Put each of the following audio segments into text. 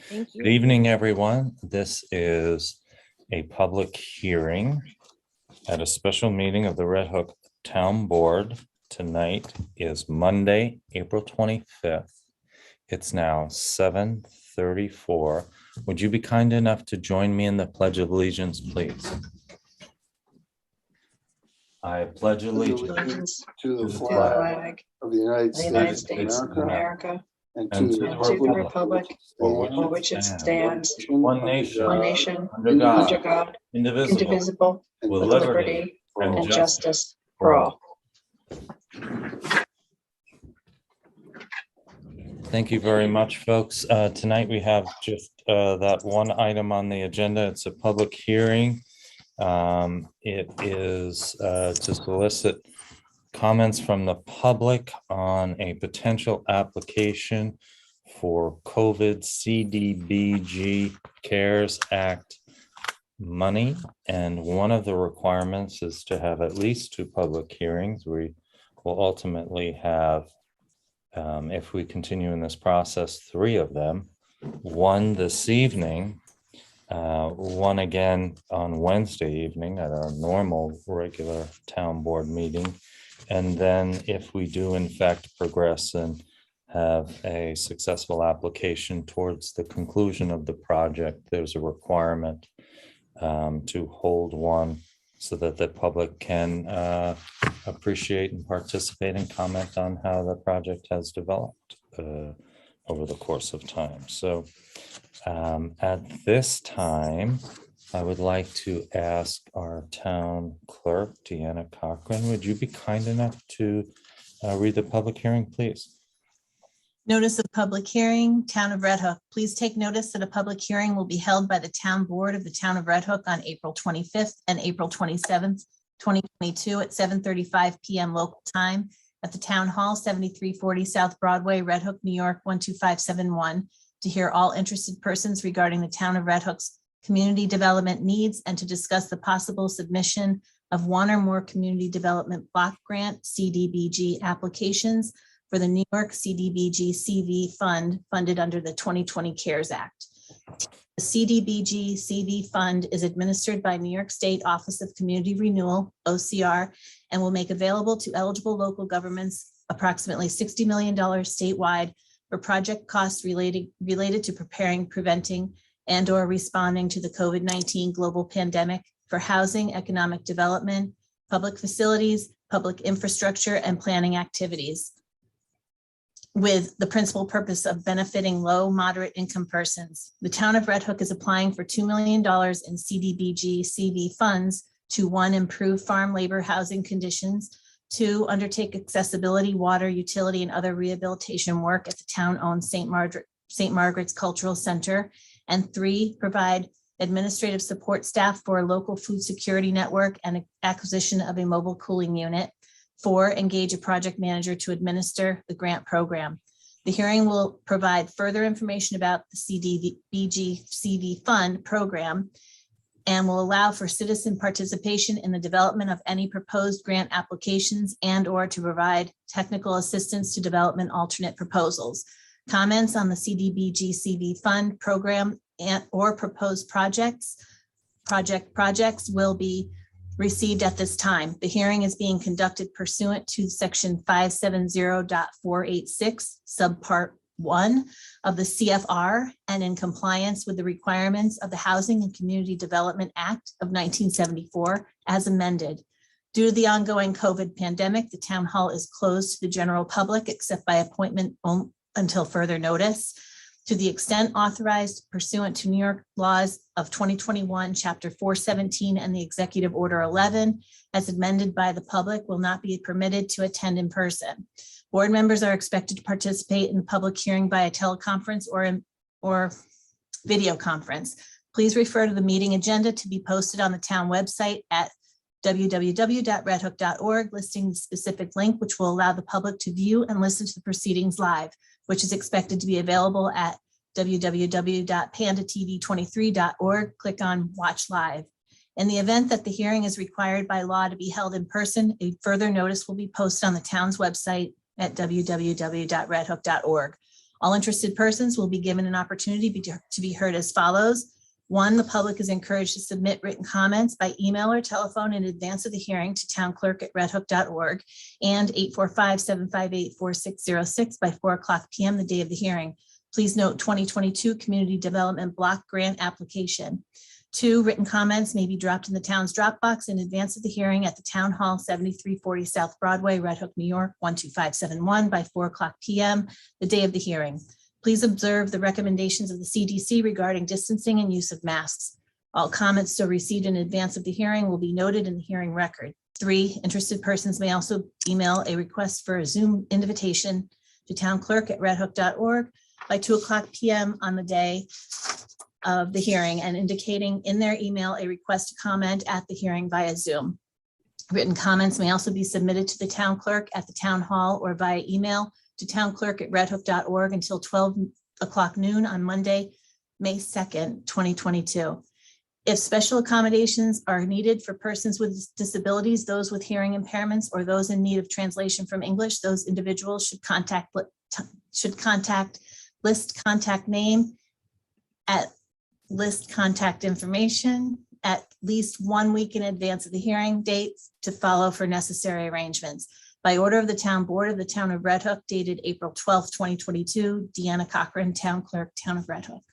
Thank you. Good evening, everyone. This is a public hearing at a special meeting of the Red Hook Town Board. Tonight is Monday, April 25th. It's now 7:34. Would you be kind enough to join me in the Pledge of Allegiance, please? I pledge allegiance Allegiance to to the the flag of the United of the United States States of of America America and and to the and to the republic republic for which it stands, one nation, one nation, under under God, God, indivisible, indivisible, and with with liberty liberty and and justice justice for for all. all. Thank you very much, folks. Tonight we have just that one item on the agenda. It's a public hearing. It is to solicit comments from the public on a potential application for COVID CDBG CARES Act money. And one of the requirements is to have at least 2 public hearings. We will ultimately have, if we continue in this process, 3 of them. One this evening, one again on Wednesday evening at our normal regular town board meeting. And then if we do in fact progress and have a successful application towards the conclusion of the project, there's a requirement to hold one so that the public can appreciate and participate and comment on how the project has developed over the course of time. So at this time, I would like to ask our town clerk, Deanna Cochran, would you be kind enough to read the public hearing, please? Notice of public hearing, Town of Red Hook. Please take notice that a public hearing will be held by the Town Board of the Town of Red Hook on April 25th and April 27th, 2022 at 7:35 p.m. local time at the Town Hall, 7340 South Broadway, Red Hook, New York, 12571, to hear all interested persons regarding the Town of Red Hook's community development needs and to discuss the possible submission of 1 or more community development block grant CDBG applications for the New York CDBG CV fund funded under the 2020 CARES Act. The CDBG CV fund is administered by New York State Office of Community Renewal, OCR, and will make available to eligible local governments approximately $60 million statewide for project costs related to preparing, preventing, and or responding to the COVID-19 global pandemic for housing, economic development, public facilities, public infrastructure, and planning activities, with the principal purpose of benefiting low, moderate income persons. The Town of Red Hook is applying for $2 million in CDBG CV funds to 1, improve farm labor housing conditions, 2, undertake accessibility, water, utility, and other rehabilitation work at the town-owned St. Margaret's Cultural Center, and 3, provide administrative support staff for a local food security network and acquisition of a mobile cooling unit. 4, engage a project manager to administer the grant program. The hearing will provide further information about the CDBG CV fund program and will allow for citizen participation in the development of any proposed grant applications and or to provide technical assistance to development alternate proposals. Comments on the CDBG CV fund program and or proposed projects will be received at this time. The hearing is being conducted pursuant to section 570.486 subpart 1 of the CFR and in compliance with the requirements of the Housing and Community Development Act of 1974 as amended. Due to the ongoing COVID pandemic, the town hall is closed to the general public except by appointment until further notice. To the extent authorized pursuant to New York laws of 2021, Chapter 417 and the Executive Order 11, as amended by the public, will not be permitted to attend in person. Board members are expected to participate in the public hearing by a teleconference or video conference. Please refer to the meeting agenda to be posted on the town website at www.redhook.org, listing the specific link which will allow the public to view and listen to the proceedings live, which is expected to be available at www.pandatv23.org. Click on Watch Live. In the event that the hearing is required by law to be held in person, a further notice will be posted on the town's website at www.redhook.org. All interested persons will be given an opportunity to be heard as follows. 1, the public is encouraged to submit written comments by email or telephone in advance of the hearing to townclerk@redhook.org and 845-758-4606 by 4:00 p.m. the day of the hearing. Please note 2022 Community Development Block Grant application. 2, written comments may be dropped in the town's Dropbox in advance of the hearing at the Town Hall, 7340 South Broadway, Red Hook, New York, 12571 by 4:00 p.m. the day of the hearing. Please observe the recommendations of the CDC regarding distancing and use of masks. All comments so received in advance of the hearing will be noted in the hearing record. 3, interested persons may also email a request for a Zoom invitation to townclerk@redhook.org by 2:00 p.m. on the day of the hearing and indicating in their email a request to comment at the hearing via Zoom. Written comments may also be submitted to the town clerk at the town hall or via email to townclerk@redhook.org until 12:00 noon on Monday, May 2nd, 2022. If special accommodations are needed for persons with disabilities, those with hearing impairments, or those in need of translation from English, those individuals should contact list contact name at list contact information at least 1 week in advance of the hearing dates to follow for necessary arrangements. By order of the Town Board of the Town of Red Hook, dated April 12th, 2022, Deanna Cochran, Town Clerk, Town of Red Hook.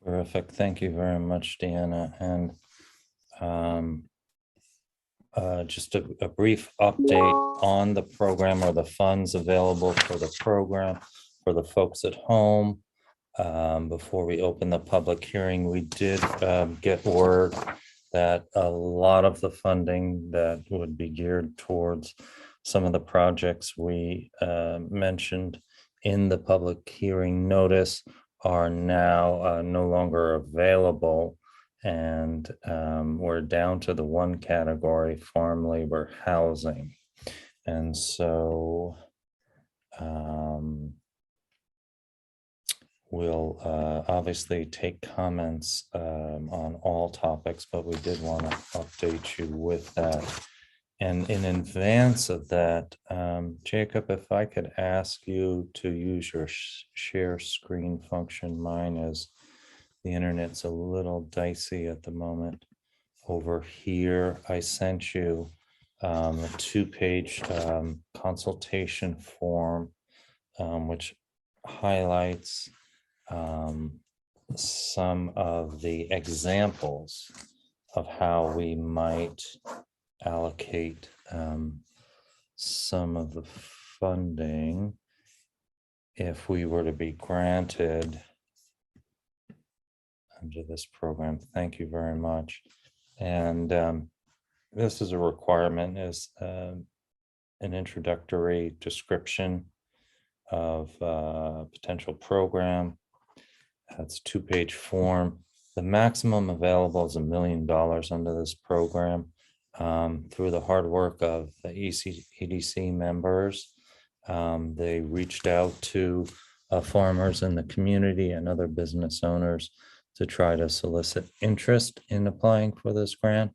Terrific. Thank you very much, Deanna. And just a brief update on the program or the funds available for the program for the folks at home. Before we open the public hearing, we did get word that a lot of the funding that would be geared towards some of the projects we mentioned in the public hearing notice are now no longer available. And we're down to the one category, farm labor housing. And so we'll obviously take comments on all topics, but we did want to update you with that. And in advance of that, Jacob, if I could ask you to use your share screen function. Mine is, the internet's a little dicey at the moment. Over here, I sent you a 2-page consultation form, which highlights some of the examples of how we might allocate some of the funding if we were to be granted under this program. Thank you very much. And this is a requirement, is an introductory description of potential program. That's 2-page form. The maximum available is $1 million under this program. Through the hard work of the EDC members, they reached out to farmers in the community and other business owners to try to solicit interest in applying for this grant.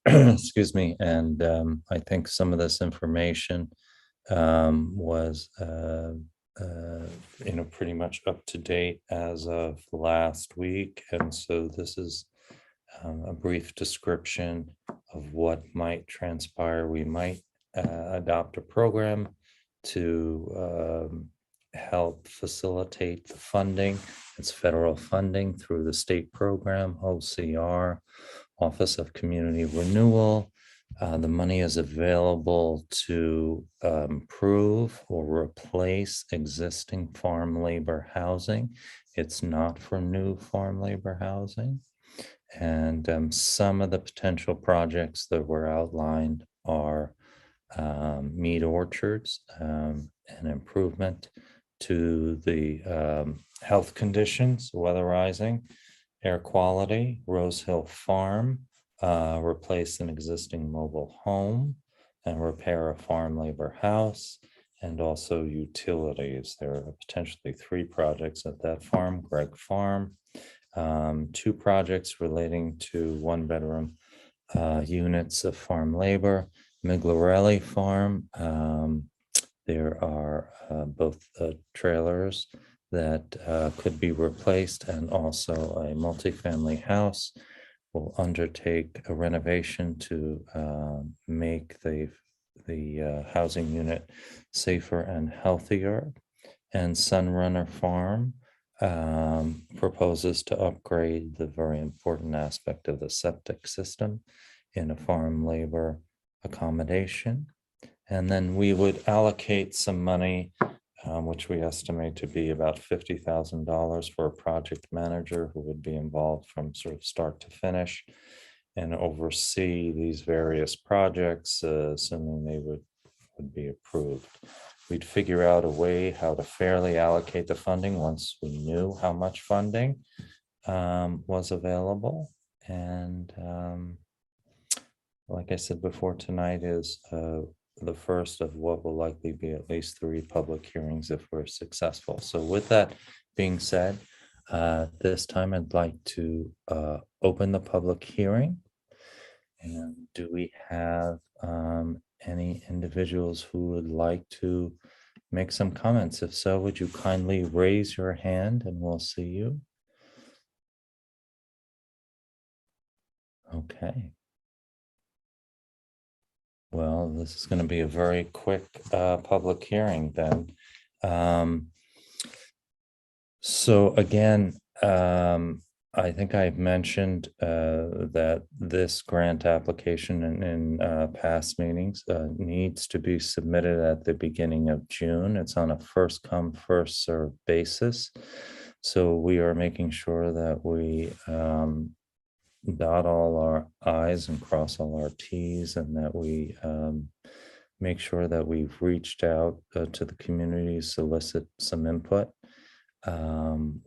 Excuse me. And I think some of this information was pretty much up to date as of last week. And so this is a brief description of what might transpire. We might adopt a program to help facilitate the funding. It's federal funding through the state program, OCR, Office of Community Renewal. The money is available to improve or replace existing farm labor housing. It's not for new farm labor housing. And some of the potential projects that were outlined are meat orchards, an improvement to the health conditions, weatherizing, air quality, Rose Hill Farm, replace an existing mobile home and repair a farm labor house, and also utilities. There are potentially 3 projects at that farm, Gregg Farm, 2 projects relating to 1-bedroom units of farm labor, Miglarelli Farm, There are both trailers that could be replaced and also a multifamily house. Will undertake a renovation to make the housing unit safer and healthier. And Sunrunner Farm proposes to upgrade the very important aspect of the septic system in a farm labor accommodation. And then we would allocate some money, which we estimate to be about $50,000 for a project manager who would be involved from sort of start to finish and oversee these various projects, assuming they would be approved. We'd figure out a way how to fairly allocate the funding once we knew how much funding was available. And like I said before, tonight is the first of what will likely be at least 3 public hearings if we're successful. So with that being said, this time I'd like to open the public hearing. And do we have any individuals who would like to make some comments? If so, would you kindly raise your hand and we'll see you? Okay. Well, this is going to be a very quick public hearing then. So again, I think I've mentioned that this grant application in past meetings needs to be submitted at the beginning of June. It's on a first come, first served basis. So we are making sure that we dot all our I's and cross all our T's, and that we make sure that we've reached out to the community, solicit some input.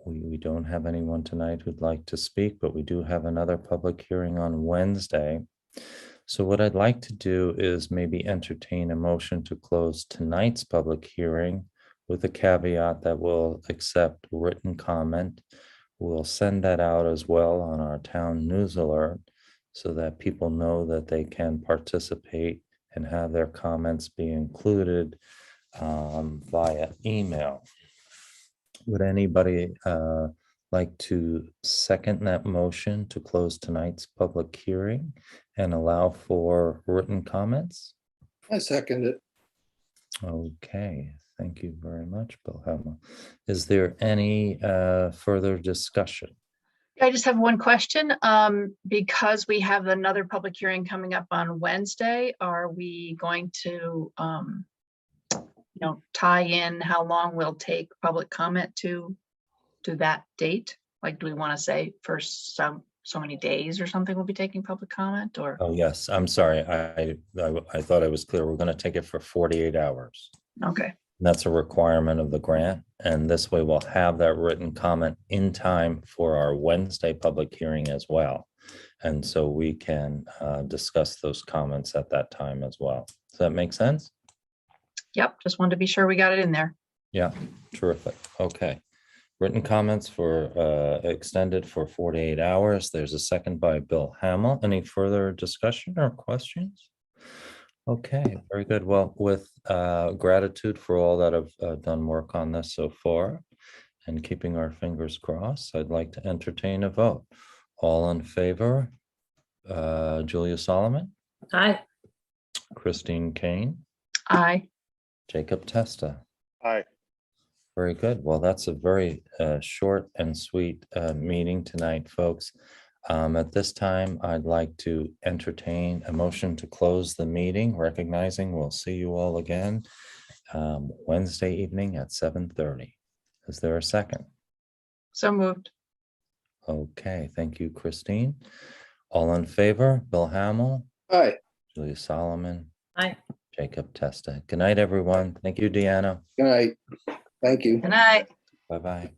We don't have anyone tonight who'd like to speak, but we do have another public hearing on Wednesday. So what I'd like to do is maybe entertain a motion to close tonight's public hearing with a caveat that we'll accept written comment. We'll send that out as well on our town news alert so that people know that they can participate and have their comments be included via email. Would anybody like to second that motion to close tonight's public hearing and allow for written comments? I second it. Okay, thank you very much, Bill Hamel. Is there any further discussion? I just have one question. Because we have another public hearing coming up on Wednesday, are we going to, tie in how long we'll take public comment to that date? Like, do we want to say for so many days or something we'll be taking public comment, or? Oh, yes, I'm sorry. I thought I was clear. We're going to take it for 48 hours. Okay, That's a requirement of the grant. And this way we'll have that written comment in time for our Wednesday public hearing as well. And so we can discuss those comments at that time as well. Does that make sense? yep, just wanted to be sure we got it in there. Yeah, terrific. Okay. Written comments for extended for 48 hours. There's a second by Bill Hamel. Any further discussion or questions? Okay, very good. Well, with gratitude for all that have done work on this so far and keeping our fingers crossed, I'd like to entertain a vote. All in favor? Julia Solomon, Aye. Christine Kane, Aye. Jacob Testa. Aye. Very good. Well, that's a very short and sweet meeting tonight, folks. At this time, I'd like to entertain a motion to close the meeting, recognizing we'll see you all again Wednesday evening at 7:30. Is there a second? So moved. Okay, thank you, Christine. All in favor? Bill Hamel, Aye. Julia Solomon, Aye. Jacob Testa. Good night, everyone. Thank you, Deanna. Good night. Thank you. Good night. Bye-bye.